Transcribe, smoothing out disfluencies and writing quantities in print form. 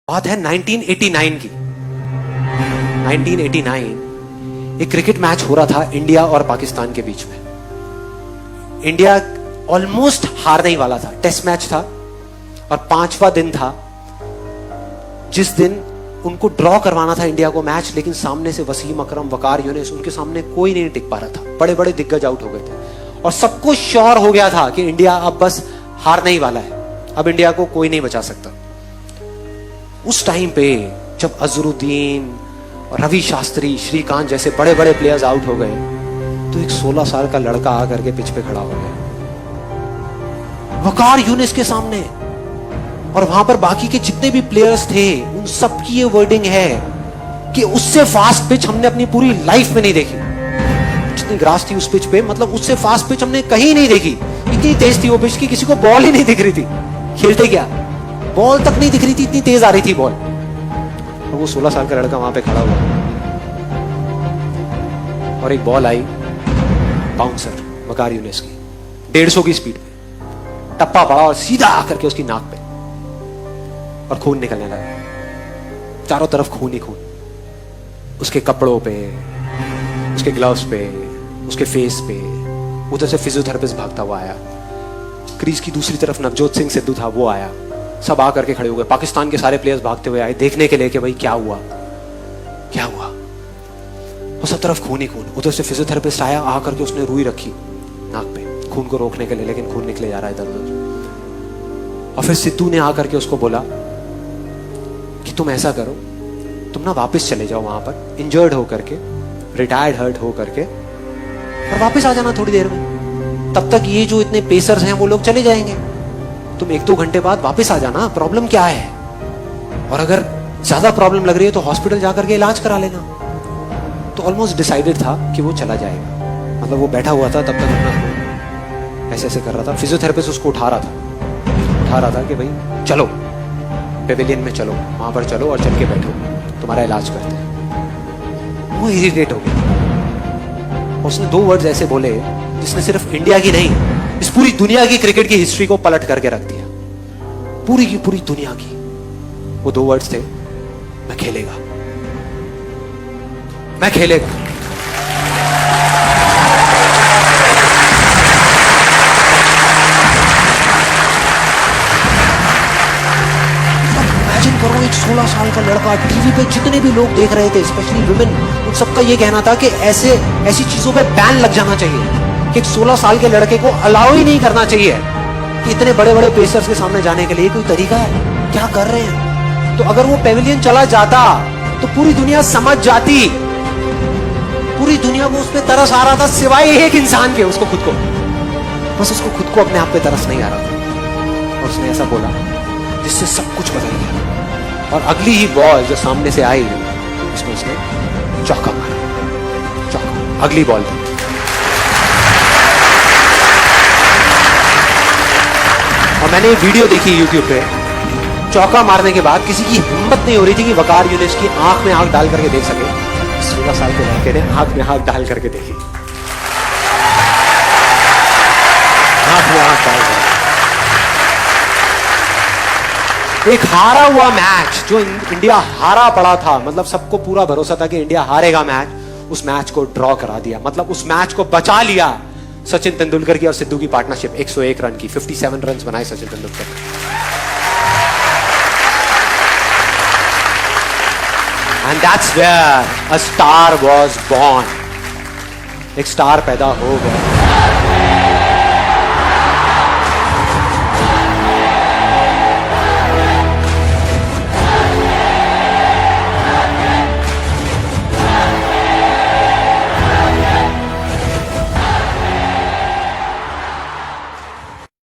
बात है 1989 की। 1989 एक क्रिकेट मैच हो रहा था इंडिया और पाकिस्तान के बीच में। इंडिया ऑलमोस्ट हारने ही वाला था। टेस्ट मैच था और 5वां दिन था जिस दिन उनको ड्रॉ करवाना था इंडिया को मैच, लेकिन सामने से वसीम अकरम, वकार यूनिस, उनके सामने कोई नहीं टिक पा रहा था। बड़े बड़े दिग्गज आउट हो गए थे और सबको श्योर हो गया था कि इंडिया अब बस हारने ही वाला है, अब इंडिया को कोई नहीं बचा सकता। उस टाइम पे जब अजरुद्दीन, रवि शास्त्री, श्रीकांत जैसे बड़े बड़े प्लेयर्स आउट हो गए तो एक 16 साल का लड़का आकर के पिच पे खड़ा हो गया वकार यूनिस के सामने, और वहां पर बाकी के जितने भी प्लेयर्स थे उन सब की ये वर्डिंग है कि उससे फास्ट पिच हमने अपनी पूरी लाइफ में नहीं देखी। जितनी ग्रास थी उस पिच पे, मतलब उससे फास्ट पिच हमने कहीं नहीं देखी। इतनी तेज थी वो पिच की किसी को बॉल ही नहीं दिख रही थी। खेलते क्या, बॉल तक नहीं दिख रही थी, इतनी तेज आ रही थी बॉल। और वो 16 साल का लड़का वहां पे खड़ा हुआ और एक बॉल आई बाउंसर वकार यूनिस की 150 की स्पीड पे, टप्पा पड़ा और सीधा आकर के उसकी नाक पे, और खून निकलने लगा। चारों तरफ खून ही खून, उसके कपड़ों पे, उसके ग्लव्स पे, उसके फेस पे। उधर से फिजियोथेरेपिस्ट भागता हुआ आया। क्रीज की दूसरी तरफ नवजोत सिंह सिद्धू था, वो आया। सब आकर के खड़े हो गए। पाकिस्तान के सारे प्लेयर्स भागते हुए आए देखने के लिए कि भाई क्या हुआ क्या हुआ। और सब तरफ खून ही खून। उधर से फिजियोथेरेपिस्ट आया, आकर के उसने रुई रखी नाक पे खून को रोकने के लिए, लेकिन खून निकले जा रहा है इधर उधर। और फिर सिद्धू ने आकर के उसको बोला कि तुम ऐसा करो, तुम ना वापस चले जाओ वहां पर इंजर्ड होकर के, रिटायर्ड हर्ट होकर के, और वापस आ जाना थोड़ी देर में। तब तक ये जो इतने पेसर्स हैं वो लोग चले जाएंगे। तुम 1-2 घंटे बाद वापस आ जाना, प्रॉब्लम क्या है, और अगर ज्यादा प्रॉब्लम लग रही है तो हॉस्पिटल जाकर के इलाज करा लेना। तो ऑलमोस्ट डिसाइडेड था कि वो चला जाएगा। मतलब वो बैठा हुआ था तब तक अपना ऐसे ऐसे कर रहा था। फिजियोथेरेपिस्ट उसको उठा रहा था कि भाई चलो पेविलियन में चलो, वहां पर चलो और चल के बैठो, तुम्हारा इलाज करते हैं। वो इरिटेट हो गया। उसने 2 वर्ड्स ऐसे बोले जिसने सिर्फ इंडिया की नहीं, इस पूरी दुनिया की क्रिकेट की हिस्ट्री को पलट करके रख दिया, पूरी की पूरी दुनिया की। वो 2 वर्ड्स थे, मैं खेलेगा, मैं खेलेगा। इमेजिन करो, एक 16 साल का लड़का, टीवी पे जितने भी लोग देख रहे थे, स्पेशली वुमेन, उन सबका ये कहना था कि ऐसी चीजों पे बैन लग जाना चाहिए कि एक 16 साल के लड़के को अलाउ ही नहीं करना चाहिए कि इतने बड़े बड़े पेसर्स के सामने जाने के लिए कोई तरीका है, क्या कर रहे हैं। तो अगर वो पेविलियन चला जाता तो पूरी दुनिया समझ जाती, पूरी दुनिया को उस पर तरस आ रहा था सिवाय एक इंसान के, उसको खुद को, बस उसको खुद को अपने आप पे तरस नहीं आ रहा था। और उसने ऐसा बोला जिससे सब कुछ बदल गया। और अगली ही बॉल जो सामने से आई उसमें उसने चौका मारा, चौका, अगली बॉल थी। और मैंने वीडियो देखी YouTube पे, चौका मारने के बाद किसी की हिम्मत नहीं हो रही थी कि वकार यूनिस की आंख में आंख डाल करके देख सके। 16 साल के लड़के ने आंख में आंख डाल करके देखी, आंख में आंख डाल करके। एक हारा हुआ मैच जो इंडिया हारा पड़ा था, मतलब सबको पूरा भरोसा था कि इंडिया हारेगा मैच, उस मैच को ड्रॉ करा दिया। मतलब उस मैच को बचा लिया सचिन तेंदुलकर की और सिद्धू की पार्टनरशिप। 101 रन की, 57 रन बनाए Sachin Tendulkar. And that's where a star was born. एक स्टार पैदा हो गया।